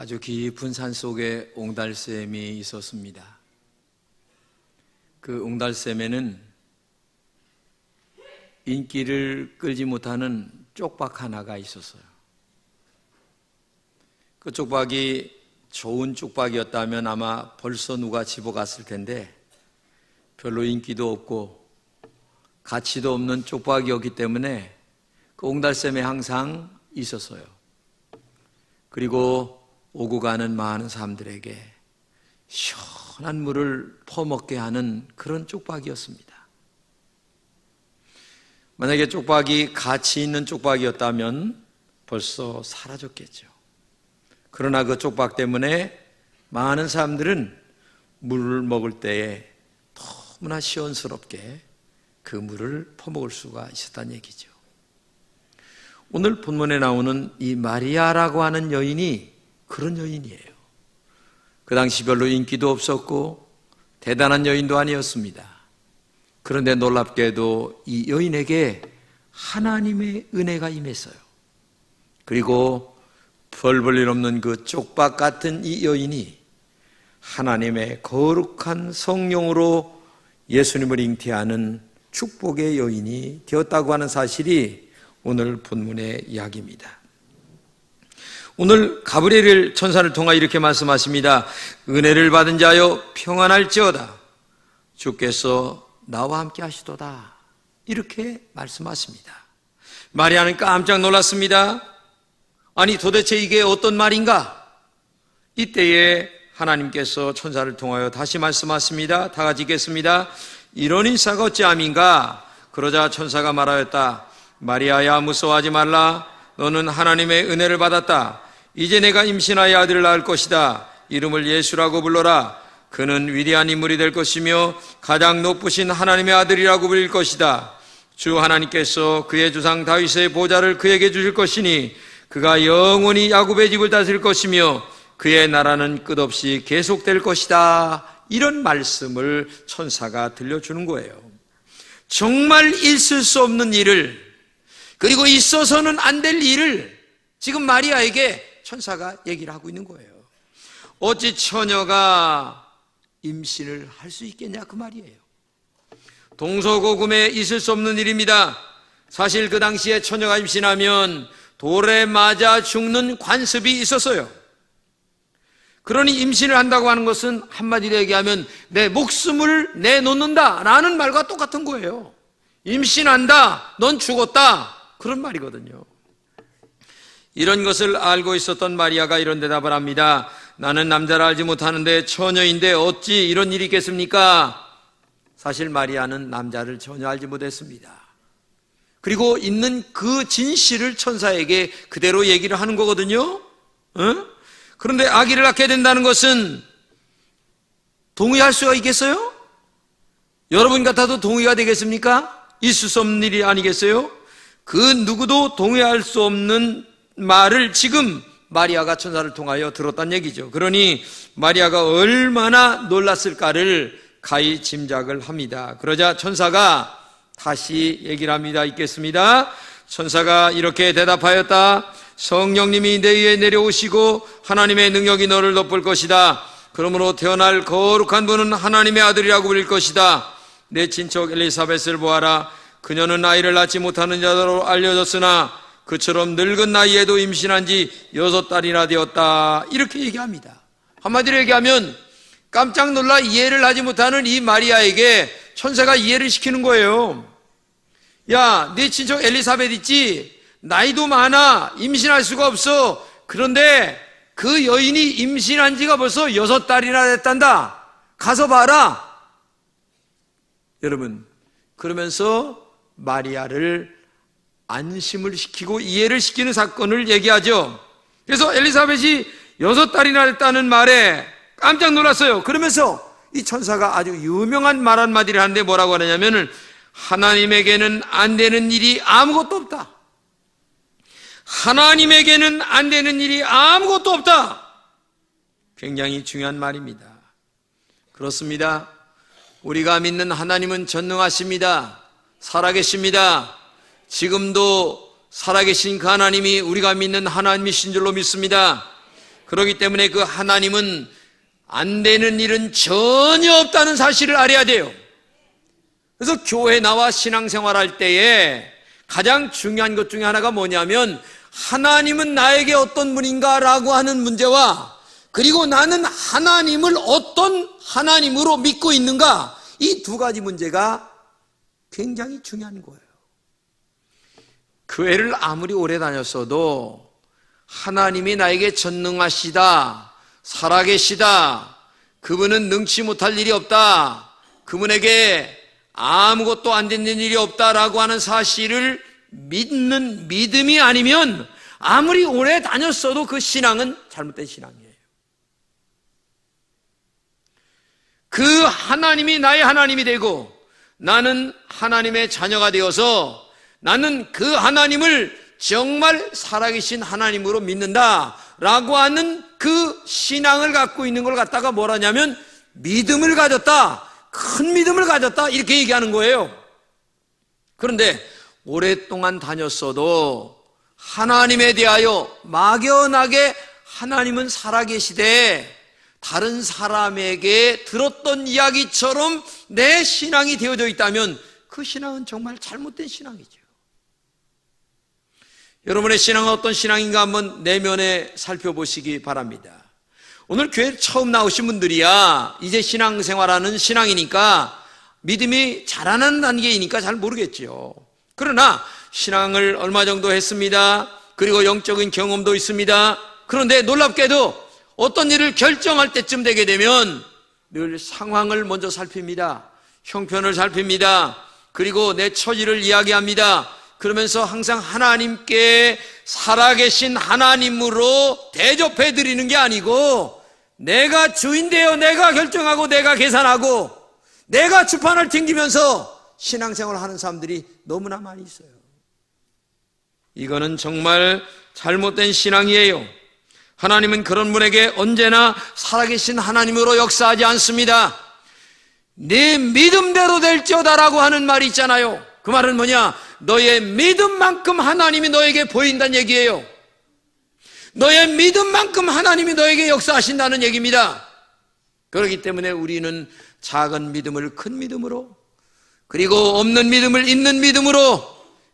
아주 깊은 산 속에 옹달샘이 있었습니다. 그 옹달샘에는 인기를 끌지 못하는 쪽박 하나가 있었어요. 그 쪽박이 좋은 쪽박이었다면 아마 벌써 누가 집어갔을 텐데 별로 인기도 없고 가치도 없는 쪽박이었기 때문에 그 옹달샘에 항상 있었어요. 그리고 오고 가는 많은 사람들에게 시원한 물을 퍼먹게 하는 그런 쪽박이었습니다. 만약에 쪽박이 가치 있는 쪽박이었다면 벌써 사라졌겠죠. 그러나 그 쪽박 때문에 많은 사람들은 물을 먹을 때에 너무나 시원스럽게 그 물을 퍼먹을 수가 있었다는 얘기죠. 오늘 본문에 나오는 이 마리아라고 하는 여인이 그런 여인이에요. 그 당시 별로 인기도 없었고 대단한 여인도 아니었습니다. 그런데 놀랍게도 이 여인에게 하나님의 은혜가 임했어요. 그리고 별 볼 일 없는 그 쪽박 같은 이 여인이 하나님의 거룩한 성령으로 예수님을 잉태하는 축복의 여인이 되었다고 하는 사실이 오늘 본문의 이야기입니다. 오늘 가브리엘 천사를 통하여 이렇게 말씀하십니다. 은혜를 받은 자여 평안할지어다. 주께서 나와 함께 하시도다. 이렇게 말씀하십니다. 마리아는 깜짝 놀랐습니다. 아니 도대체 이게 어떤 말인가? 이때에 하나님께서 천사를 통하여 다시 말씀하십니다. 다 같이 읽겠습니다. 이런 인사가 어찌함인가? 그러자 천사가 말하였다. 마리아야 무서워하지 말라. 너는 하나님의 은혜를 받았다. 이제 내가 임신하여 아들을 낳을 것이다. 이름을 예수라고 불러라. 그는 위대한 인물이 될 것이며 가장 높으신 하나님의 아들이라고 불릴 것이다. 주 하나님께서 그의 조상 다윗의 보좌를 그에게 주실 것이니 그가 영원히 야곱의 집을 다스릴 것이며 그의 나라는 끝없이 계속될 것이다. 이런 말씀을 천사가 들려주는 거예요. 정말 있을 수 없는 일을, 그리고 있어서는 안 될 일을 지금 마리아에게 천사가 얘기를 하고 있는 거예요. 어찌 처녀가 임신을 할 수 있겠냐 그 말이에요. 동서고금에 있을 수 없는 일입니다. 사실 그 당시에 처녀가 임신하면 돌에 맞아 죽는 관습이 있었어요. 그러니 임신을 한다고 하는 것은 한마디로 얘기하면 내 목숨을 내놓는다라는 말과 똑같은 거예요. 임신한다, 넌 죽었다, 그런 말이거든요. 이런 것을 알고 있었던 마리아가 이런 대답을 합니다. 나는 남자를 알지 못하는데 처녀인데 어찌 이런 일이 있겠습니까? 사실 마리아는 남자를 전혀 알지 못했습니다. 그리고 있는 그 진실을 천사에게 그대로 얘기를 하는 거거든요. 그런데 아기를 낳게 된다는 것은 동의할 수가 있겠어요? 여러분 같아도 동의가 되겠습니까? 있을 수 없는 일이 아니겠어요? 그 누구도 동의할 수 없는 말을 지금 마리아가 천사를 통하여 들었다는 얘기죠. 그러니 마리아가 얼마나 놀랐을까를 가히 짐작을 합니다. 그러자 천사가 다시 얘기를 합니다. 읽겠습니다. 천사가 이렇게 대답하였다. 성령님이 내 위에 내려오시고 하나님의 능력이 너를 덮을 것이다. 그러므로 태어날 거룩한 분은 하나님의 아들이라고 불릴 것이다. 내 친척 엘리사벳을 보아라. 그녀는 아이를 낳지 못하는 자로 알려졌으나 그처럼 늙은 나이에도 임신한 지 6달이나 되었다. 이렇게 얘기합니다. 한마디로 얘기하면 깜짝 놀라 이해를 하지 못하는 이 마리아에게 천사가 이해를 시키는 거예요. 야, 네 친척 엘리사벳 있지? 나이도 많아. 임신할 수가 없어. 그런데 그 여인이 임신한 지가 벌써 6달이나 됐단다. 가서 봐라. 여러분, 그러면서 마리아를 안심을 시키고 이해를 시키는 사건을 얘기하죠. 그래서 엘리사벳이 6달이나 됐다는 말에 깜짝 놀랐어요. 그러면서 이 천사가 아주 유명한 말 한마디를 하는데 뭐라고 하느냐면은 하나님에게는 안 되는 일이 아무것도 없다. 하나님에게는 안 되는 일이 아무것도 없다. 굉장히 중요한 말입니다. 그렇습니다. 우리가 믿는 하나님은 전능하십니다. 살아계십니다. 지금도 살아계신 그 하나님이 우리가 믿는 하나님이신 줄로 믿습니다. 그 그렇기 때문에 그 하나님은 안 되는 일은 전혀 없다는 사실을 알아야 돼요. 그래서 교회 나와 신앙생활할 때에 가장 중요한 것 중에 하나가 뭐냐면 하나님은 나에게 어떤 분인가라고 하는 문제와 그리고 나는 하나님을 어떤 하나님으로 믿고 있는가, 이 두 가지 문제가 굉장히 중요한 거예요. 교회를 아무리 오래 다녔어도 하나님이 나에게 전능하시다, 살아계시다, 그분은 능치 못할 일이 없다, 그분에게 아무것도 안 되는 일이 없다라고 하는 사실을 믿는 믿음이 아니면 아무리 오래 다녔어도 그 신앙은 잘못된 신앙이에요. 그 하나님이 나의 하나님이 되고 나는 하나님의 자녀가 되어서 나는 그 하나님을 정말 살아계신 하나님으로 믿는다라고 하는 그 신앙을 갖고 있는 걸 갖다가 뭐라냐면 믿음을 가졌다, 큰 믿음을 가졌다, 이렇게 얘기하는 거예요. 그런데 오랫동안 다녔어도 하나님에 대하여 막연하게 하나님은 살아계시되 다른 사람에게 들었던 이야기처럼 내 신앙이 되어져 있다면 그 신앙은 정말 잘못된 신앙이죠. 여러분의 신앙은 어떤 신앙인가 한번 내면에 살펴보시기 바랍니다. 오늘 교회 처음 나오신 분들이야 이제 신앙생활하는 신앙이니까 믿음이 자라는 단계이니까 잘 모르겠죠. 그러나 신앙을 얼마 정도 했습니다. 그리고 영적인 경험도 있습니다. 그런데 놀랍게도 어떤 일을 결정할 때쯤 되게 되면 늘 상황을 먼저 살핍니다. 형편을 살핍니다. 그리고 내 처지를 이야기합니다. 그러면서 항상 하나님께 살아계신 하나님으로 대접해 드리는 게 아니고 내가 주인 되어 내가 결정하고 내가 계산하고 내가 주판을 튕기면서 신앙생활을 하는 사람들이 너무나 많이 있어요. 이거는 정말 잘못된 신앙이에요. 하나님은 그런 분에게 언제나 살아계신 하나님으로 역사하지 않습니다. 네 믿음대로 될지어다라고 하는 말이 있잖아요. 그 말은 뭐냐? 너의 믿음만큼 하나님이 너에게 보인다는 얘기예요. 너의 믿음만큼 하나님이 너에게 역사하신다는 얘기입니다. 그렇기 때문에 우리는 작은 믿음을 큰 믿음으로, 그리고 없는 믿음을 있는 믿음으로,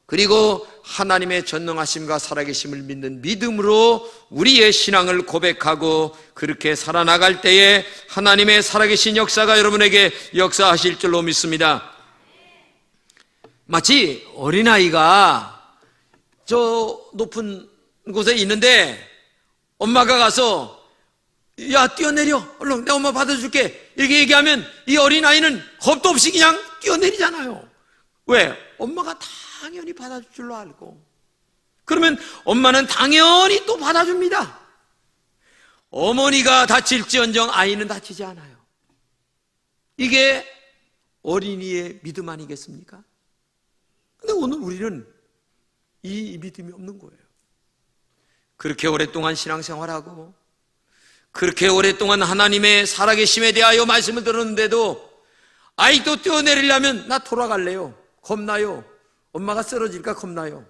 그리고 하나님의 전능하심과 살아계심을 믿는 믿음으로 우리의 신앙을 고백하고 그렇게 살아나갈 때에 하나님의 살아계신 역사가 여러분에게 역사하실 줄로 믿습니다. 마치 어린아이가 저 높은 곳에 있는데 엄마가 가서 야 뛰어내려, 얼른 내 엄마 받아줄게, 이렇게 얘기하면 이 어린아이는 겁도 없이 그냥 뛰어내리잖아요. 왜? 엄마가 당연히 받아줄 줄로 알고. 그러면 엄마는 당연히 또 받아줍니다. 어머니가 다칠지언정 아이는 다치지 않아요. 이게 어린이의 믿음 아니겠습니까? 근데 오늘 우리는 이 믿음이 없는 거예요. 그렇게 오랫동안 신앙생활하고 그렇게 오랫동안 하나님의 살아계심에 대하여 말씀을 들었는데도 아이도 뛰어내리려면 나 돌아갈래요, 겁나요, 엄마가 쓰러질까 겁나요.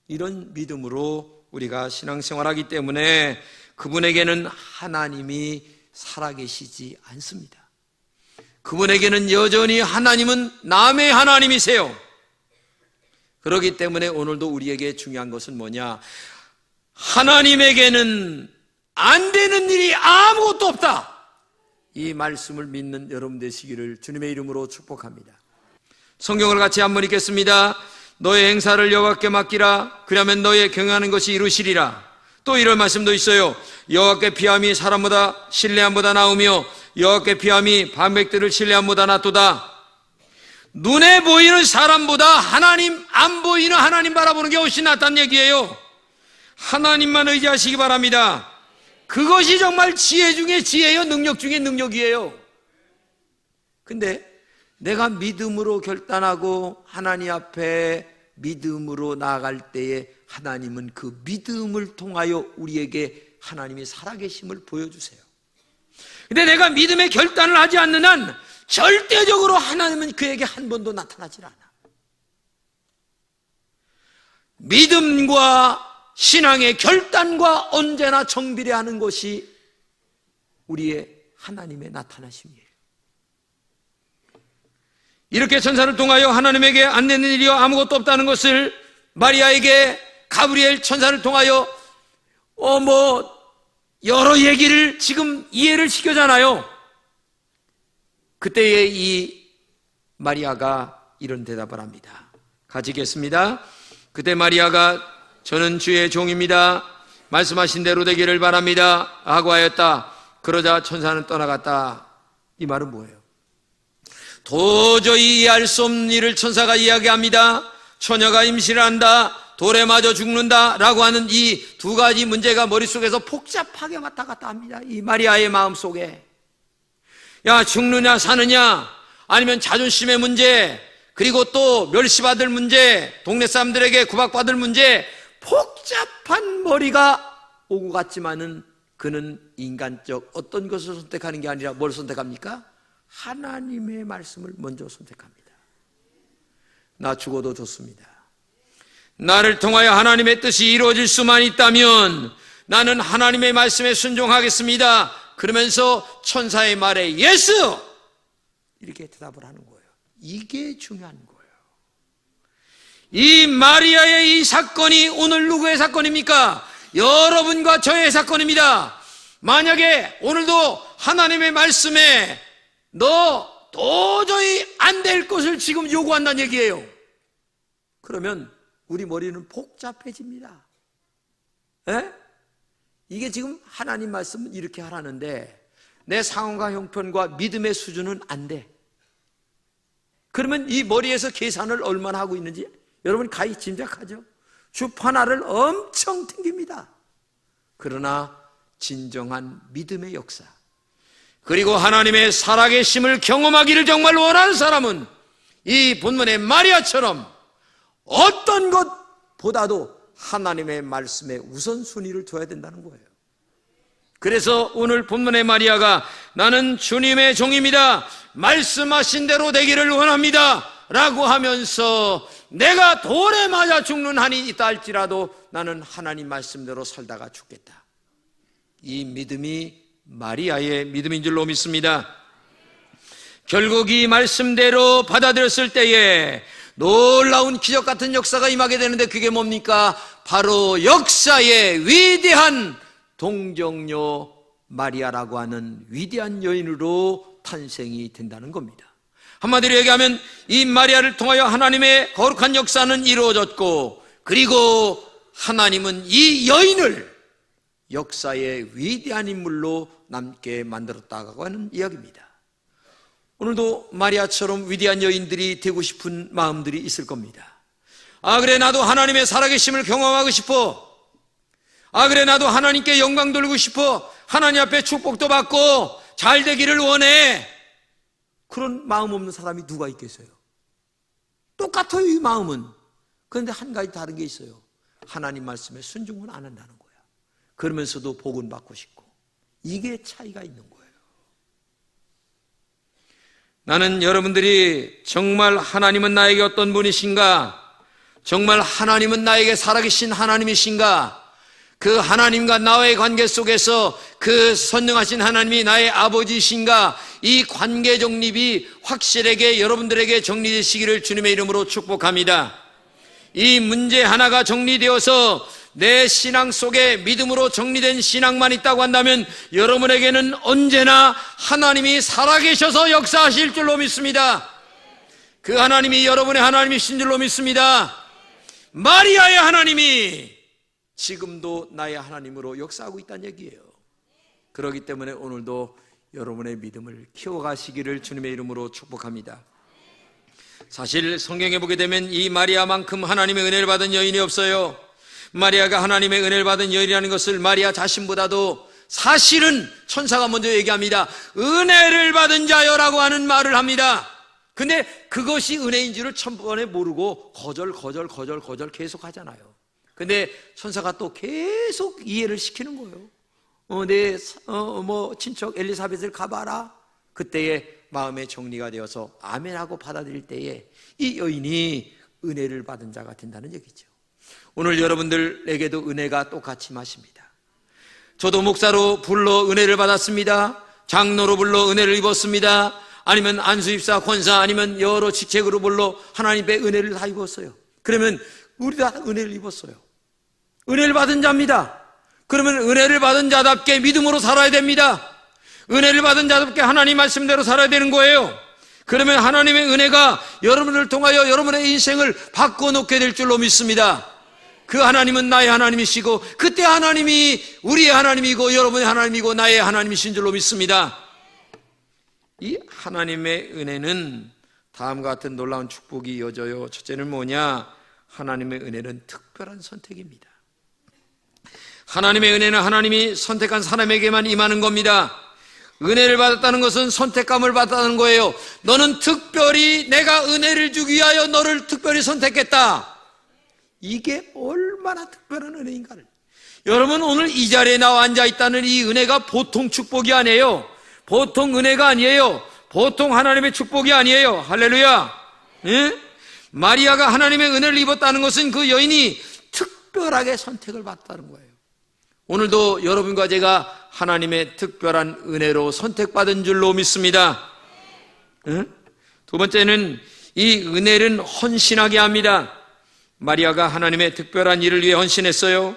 이런 믿음으로 우리가 신앙생활하기 때문에 그분에게는 하나님이 살아계시지 않습니다. 그분에게는 여전히 하나님은 남의 하나님이세요. 그렇기 때문에 오늘도 우리에게 중요한 것은 뭐냐? 하나님에게는 안 되는 일이 아무것도 없다. 이 말씀을 믿는 여러분 되시기를 주님의 이름으로 축복합니다. 성경을 같이 한번 읽겠습니다. 너의 행사를 여호와께 맡기라. 그러면 너의 경영하는 것이 이루시리라. 또 이런 말씀도 있어요. 여호와께 피함이 사람보다 신뢰함보다 나으며 여호와께 피함이 반백들을 신뢰함보다 낫도다. 눈에 보이는 사람보다 하나님, 안 보이는 하나님 바라보는 게 훨씬 낫다는 얘기예요. 하나님만 의지하시기 바랍니다. 그것이 정말 지혜 중에 지혜요, 능력 중에 능력이에요. 근데 내가 믿음으로 결단하고 하나님 앞에 믿음으로 나아갈 때에 하나님은 그 믿음을 통하여 우리에게 하나님이 살아계심을 보여주세요. 근데 내가 믿음의 결단을 하지 않는 한 절대적으로 하나님은 그에게 한 번도 나타나질 않아. 믿음과 신앙의 결단과 언제나 정비례하는 것이 우리의 하나님의 나타나심이에요. 이렇게 천사를 통하여 하나님에게 안 되는 일이 아무것도 없다는 것을 마리아에게 가브리엘 천사를 통하여 여러 얘기를 지금 이해를 시켜잖아요. 그때에 이 마리아가 이런 대답을 합니다. 같이 읽겠습니다. 그때 마리아가 저는 주의 종입니다. 말씀하신 대로 되기를 바랍니다 하고 하였다. 그러자 천사는 떠나갔다. 이 말은 뭐예요? 도저히 이해할 수 없는 일을 천사가 이야기합니다. 처녀가 임신을 한다, 돌에 맞아 죽는다 라고 하는 이 두 가지 문제가 머릿속에서 복잡하게 왔다 갔다 합니다. 이 마리아의 마음속에 죽느냐 사느냐, 아니면 자존심의 문제, 그리고 또 멸시받을 문제, 동네 사람들에게 구박받을 문제, 복잡한 머리가 오고 갔지만은 그는 인간적 어떤 것을 선택하는 게 아니라 뭘 선택합니까? 하나님의 말씀을 먼저 선택합니다. 나 죽어도 좋습니다. 나를 통하여 하나님의 뜻이 이루어질 수만 있다면 나는 하나님의 말씀에 순종하겠습니다. 그러면서 천사의 말에 예스! 이렇게 대답을 하는 거예요. 이게 중요한 거예요. 이 마리아의 이 사건이 오늘 누구의 사건입니까? 여러분과 저의 사건입니다. 만약에 오늘도 하나님의 말씀에 너 도저히 안 될 것을 지금 요구한다는 얘기예요. 그러면 우리 머리는 복잡해집니다. 에? 이게 지금 하나님 말씀은 이렇게 하라는데 내 상황과 형편과 믿음의 수준은 안 돼. 그러면 이 머리에서 계산을 얼마나 하고 있는지 여러분 가히 짐작하죠? 주파나를 엄청 튕깁니다. 그러나 진정한 믿음의 역사, 그리고 하나님의 살아계심을 경험하기를 정말 원하는 사람은 이 본문의 마리아처럼 어떤 것보다도 하나님의 말씀에 우선순위를 둬야 된다는 거예요. 그래서 오늘 본문의 마리아가 나는 주님의 종입니다, 말씀하신 대로 되기를 원합니다 라고 하면서 내가 돌에 맞아 죽는 한이 있다 할지라도 나는 하나님 말씀대로 살다가 죽겠다. 이 믿음이 마리아의 믿음인 줄로 믿습니다. 결국 이 말씀대로 받아들였을 때에 놀라운 기적 같은 역사가 임하게 되는데 그게 뭡니까? 바로 역사의 위대한 동정녀 마리아라고 하는 위대한 여인으로 탄생이 된다는 겁니다. 한마디로 얘기하면 이 마리아를 통하여 하나님의 거룩한 역사는 이루어졌고, 그리고 하나님은 이 여인을 역사의 위대한 인물로 남게 만들었다고 하는 이야기입니다. 오늘도 마리아처럼 위대한 여인들이 되고 싶은 마음들이 있을 겁니다. 그래 나도 하나님의 살아계심을 경험하고 싶어. 그래 나도 하나님께 영광 돌리고 싶어. 하나님 앞에 축복도 받고 잘 되기를 원해. 그런 마음 없는 사람이 누가 있겠어요? 똑같아요, 이 마음은. 그런데 한 가지 다른 게 있어요. 하나님 말씀에 순종은 안 한다는 거야. 그러면서도 복은 받고 싶고. 이게 차이가 있는 거예요. 나는 여러분들이 정말 하나님은 나에게 어떤 분이신가, 정말 하나님은 나에게 살아계신 하나님이신가, 그 하나님과 나의 관계 속에서 그 선능하신 하나님이 나의 아버지이신가, 이 관계 정립이 확실하게 여러분들에게 정리되시기를 주님의 이름으로 축복합니다. 이 문제 하나가 정리되어서 내 신앙 속에 믿음으로 정리된 신앙만 있다고 한다면 여러분에게는 언제나 하나님이 살아계셔서 역사하실 줄로 믿습니다. 그 하나님이 여러분의 하나님이신 줄로 믿습니다. 마리아의 하나님이 지금도 나의 하나님으로 역사하고 있다는 얘기예요. 그렇기 때문에 오늘도 여러분의 믿음을 키워가시기를 주님의 이름으로 축복합니다. 사실 성경에 보게 되면 이 마리아만큼 하나님의 은혜를 받은 여인이 없어요. 마리아가 하나님의 은혜를 받은 여인이라는 것을 마리아 자신보다도 사실은 천사가 먼저 얘기합니다. 은혜를 받은 자여라고 하는 말을 합니다. 근데 그것이 은혜인 줄을 천번에 모르고 거절 계속 하잖아요. 근데 천사가 또 계속 이해를 시키는 거예요. 내 친척 엘리사벳을 가봐라. 그때에 마음의 정리가 되어서 아멘하고 받아들일 때에 이 여인이 은혜를 받은 자가 된다는 얘기죠. 오늘 여러분들에게도 은혜가 똑같이 마십니다. 저도 목사로 불러 은혜를 받았습니다. 장로로 불러 은혜를 입었습니다. 아니면 안수입사, 권사, 아니면 여러 직책으로 불러 하나님의 은혜를 다 입었어요. 그러면 우리 다 은혜를 입었어요. 은혜를 받은 자입니다. 그러면 은혜를 받은 자답게 믿음으로 살아야 됩니다. 은혜를 받은 자답게 하나님 말씀대로 살아야 되는 거예요. 그러면 하나님의 은혜가 여러분을 통하여 여러분의 인생을 바꿔놓게 될 줄로 믿습니다. 그 하나님은 나의 하나님이시고 그때 하나님이 우리의 하나님이고 여러분의 하나님이고 나의 하나님이신 줄로 믿습니다. 이 하나님의 은혜는 다음과 같은 놀라운 축복이 이어져요. 첫째는 뭐냐? 하나님의 은혜는 특별한 선택입니다. 하나님의 은혜는 하나님이 선택한 사람에게만 임하는 겁니다. 은혜를 받았다는 것은 선택감을 받았다는 거예요. 너는 특별히 내가 은혜를 주기 위하여 너를 특별히 선택했다. 이게 얼마나 특별한 은혜인가를. 여러분, 오늘 이 자리에 나와 앉아 있다는 이 은혜가 보통 축복이 아니에요. 보통 은혜가 아니에요. 보통 하나님의 축복이 아니에요. 할렐루야. 예? 마리아가 하나님의 은혜를 입었다는 것은 그 여인이 특별하게 선택을 받았다는 거예요. 오늘도 여러분과 제가 하나님의 특별한 은혜로 선택받은 줄로 믿습니다. 예? 두 번째는 이 은혜는 헌신하게 합니다. 마리아가 하나님의 특별한 일을 위해 헌신했어요.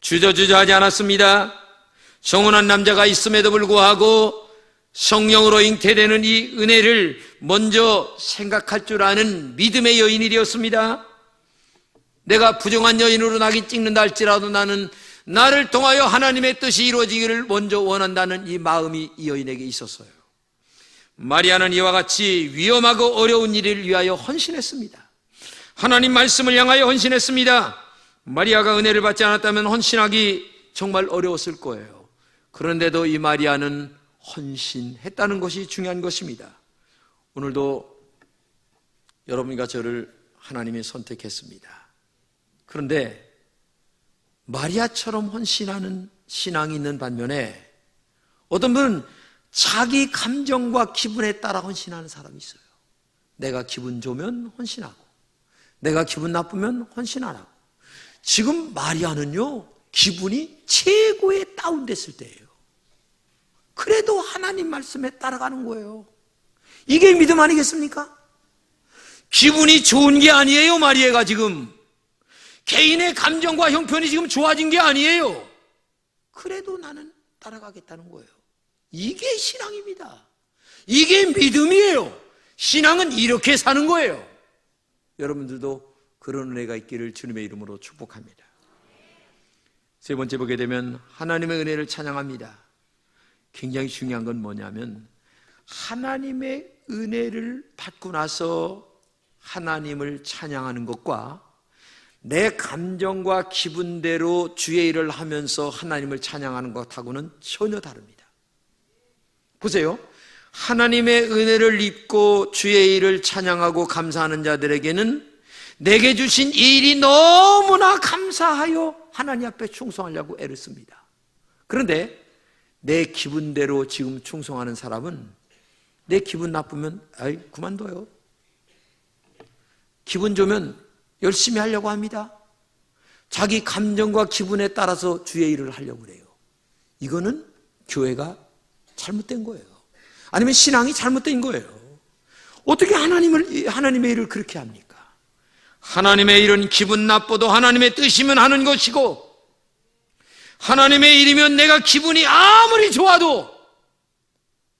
주저주저하지 않았습니다. 정혼한 남자가 있음에도 불구하고 성령으로 잉태되는 이 은혜를 먼저 생각할 줄 아는 믿음의 여인이 되었습니다. 내가 부정한 여인으로 낙인 찍는다 할지라도 나는 나를 통하여 하나님의 뜻이 이루어지기를 먼저 원한다는 이 마음이 이 여인에게 있었어요. 마리아는 이와 같이 위험하고 어려운 일을 위하여 헌신했습니다. 하나님 말씀을 향하여 헌신했습니다. 마리아가 은혜를 받지 않았다면 헌신하기 정말 어려웠을 거예요. 그런데도 이 마리아는 헌신했다는 것이 중요한 것입니다. 오늘도 여러분과 저를 하나님이 선택했습니다. 그런데 마리아처럼 헌신하는 신앙이 있는 반면에 어떤 분은 자기 감정과 기분에 따라 헌신하는 사람이 있어요. 내가 기분 좋으면 헌신하고 내가 기분 나쁘면 헌신 안 하고. 지금 마리아는요, 기분이 최고에 다운됐을 때예요. 그래도 하나님 말씀에 따라가는 거예요. 이게 믿음 아니겠습니까? 기분이 좋은 게 아니에요. 마리아가 지금 개인의 감정과 형편이 지금 좋아진 게 아니에요. 그래도 나는 따라가겠다는 거예요. 이게 신앙입니다. 이게 믿음이에요. 신앙은 이렇게 사는 거예요. 여러분들도 그런 은혜가 있기를 주님의 이름으로 축복합니다. 세 번째 보게 되면 하나님의 은혜를 찬양합니다. 굉장히 중요한 건 뭐냐면 하나님의 은혜를 받고 나서 하나님을 찬양하는 것과 내 감정과 기분대로 주의 일을 하면서 하나님을 찬양하는 것하고는 전혀 다릅니다. 보세요. 하나님의 은혜를 입고 주의 일을 찬양하고 감사하는 자들에게는 내게 주신 이 일이 너무나 감사하여 하나님 앞에 충성하려고 애를 씁니다. 그런데 내 기분대로 지금 충성하는 사람은 내 기분 나쁘면 아이 그만둬요. 기분 좋으면 열심히 하려고 합니다. 자기 감정과 기분에 따라서 주의 일을 하려고 그래요. 이거는 교회가 잘못된 거예요. 아니면 신앙이 잘못된 거예요. 어떻게 하나님의 일을 그렇게 합니까? 하나님의 일은 기분 나빠도 하나님의 뜻이면 하는 것이고 하나님의 일이면 내가 기분이 아무리 좋아도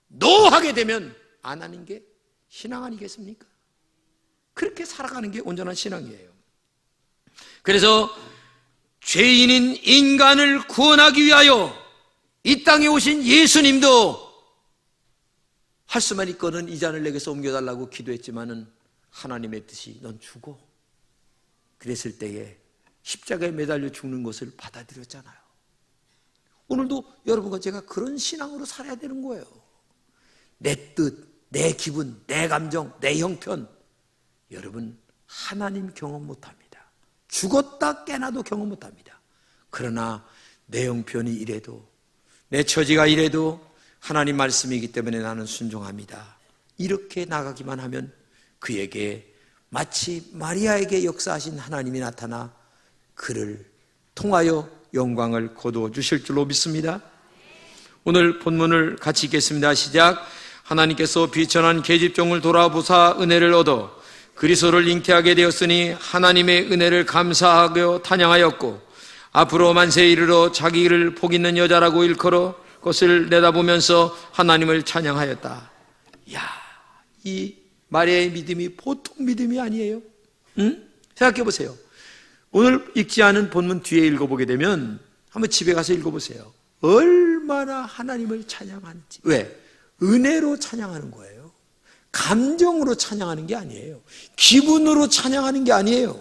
노하게 되면 안 하는 게 신앙 아니겠습니까? 그렇게 살아가는 게 온전한 신앙이에요. 그래서 죄인인 인간을 구원하기 위하여 이 땅에 오신 예수님도 할 수만 있거든 이 잔을 내게서 옮겨달라고 기도했지만은 하나님의 뜻이 넌 죽어. 그랬을 때에 십자가에 매달려 죽는 것을 받아들였잖아요. 오늘도 여러분과 제가 그런 신앙으로 살아야 되는 거예요. 내 뜻, 내 기분, 내 감정, 내 형편. 여러분 하나님 경험 못합니다. 죽었다 깨나도 경험 못합니다. 그러나 내 형편이 이래도 내 처지가 이래도 하나님 말씀이기 때문에 나는 순종합니다. 이렇게 나가기만 하면 그에게 마치 마리아에게 역사하신 하나님이 나타나 그를 통하여 영광을 거두어 주실 줄로 믿습니다. 오늘 본문을 같이 읽겠습니다. 시작. 하나님께서 비천한 계집종을 돌아보사 은혜를 얻어 그리스도를 잉태하게 되었으니 하나님의 은혜를 감사하며 찬양하였고 앞으로 만세에 이르러 자기를 복 있는 여자라고 일컬어 것을 내다보면서 하나님을 찬양하였다. 이야, 이 마리아의 믿음이 보통 믿음이 아니에요. 응? 생각해 보세요. 오늘 읽지 않은 본문 뒤에 읽어보게 되면 한번 집에 가서 읽어보세요. 얼마나 하나님을 찬양하는지. 왜? 은혜로 찬양하는 거예요. 감정으로 찬양하는 게 아니에요. 기분으로 찬양하는 게 아니에요.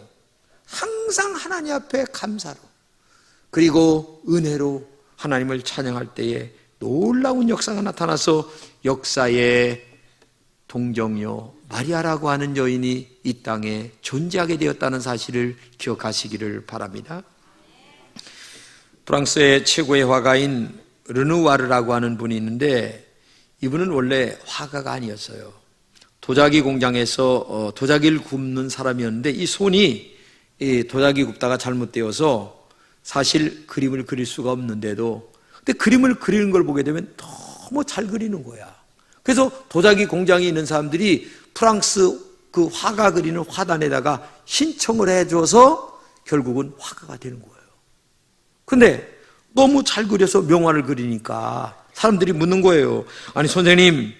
항상 하나님 앞에 감사로, 그리고 은혜로 하나님을 찬양할 때에 놀라운 역사가 나타나서 역사의 동정녀 마리아라고 하는 여인이 이 땅에 존재하게 되었다는 사실을 기억하시기를 바랍니다. 프랑스의 최고의 화가인 르누와르라고 하는 분이 있는데 이분은 원래 화가가 아니었어요. 도자기 공장에서 도자기를 굽는 사람이었는데 이 손이 도자기 굽다가 잘못되어서 사실 그림을 그릴 수가 없는데도 근데 그림을 그리는 걸 보게 되면 너무 잘 그리는 거야. 그래서 도자기 공장에 있는 사람들이 프랑스 그 화가 그리는 화단에다가 신청을 해줘서 결국은 화가가 되는 거예요. 근데 너무 잘 그려서 명화를 그리니까 사람들이 묻는 거예요. 아니 선생님,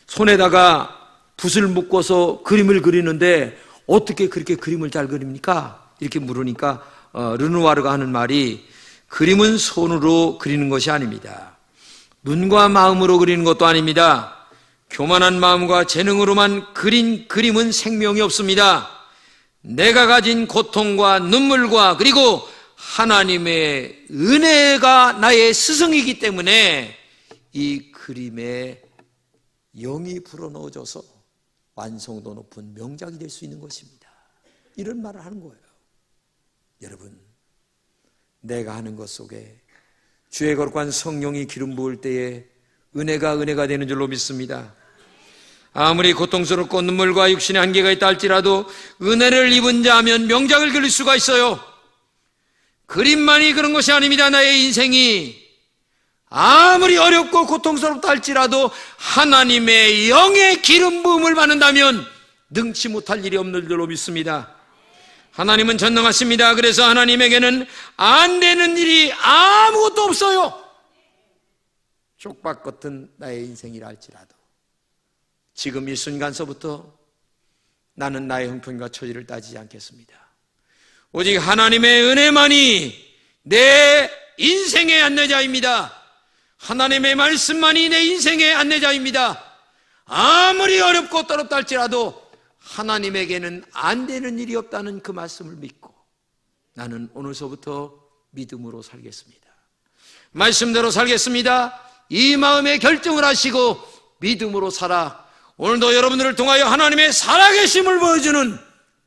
손에다가 붓을 묶어서 그림을 그리는데 어떻게 그렇게 그림을 잘 그립니까? 이렇게 물으니까 르누아르가 하는 말이 그림은 손으로 그리는 것이 아닙니다. 눈과 마음으로 그리는 것도 아닙니다. 교만한 마음과 재능으로만 그린 그림은 생명이 없습니다. 내가 가진 고통과 눈물과 그리고 하나님의 은혜가 나의 스승이기 때문에 이 그림에 영이 불어넣어져서 완성도 높은 명작이 될 수 있는 것입니다. 이런 말을 하는 거예요. 여러분, 내가 하는 것 속에 주의 거룩한 성령이 기름 부을 때에 은혜가 되는 줄로 믿습니다. 아무리 고통스럽고 눈물과 육신의 한계가 있다 할지라도 은혜를 입은 자면 명작을 그릴 수가 있어요. 그림만이 그런 것이 아닙니다. 나의 인생이 아무리 어렵고 고통스럽다 할지라도 하나님의 영의 기름 부음을 받는다면 능치 못할 일이 없는 줄로 믿습니다. 하나님은 전능하십니다. 그래서 하나님에게는 안 되는 일이 아무것도 없어요. 촉박 같은 나의 인생이라 할지라도 지금 이 순간서부터 나는 나의 형편과 처지를 따지지 않겠습니다. 오직 하나님의 은혜만이 내 인생의 안내자입니다. 하나님의 말씀만이 내 인생의 안내자입니다. 아무리 어렵고 떨었다 할지라도 하나님에게는 안 되는 일이 없다는 그 말씀을 믿고 나는 오늘서부터 믿음으로 살겠습니다. 말씀대로 살겠습니다. 이 마음에 결정을 하시고 믿음으로 살아 오늘도 여러분들을 통하여 하나님의 살아계심을 보여주는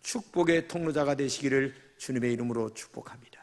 축복의 통로자가 되시기를 주님의 이름으로 축복합니다.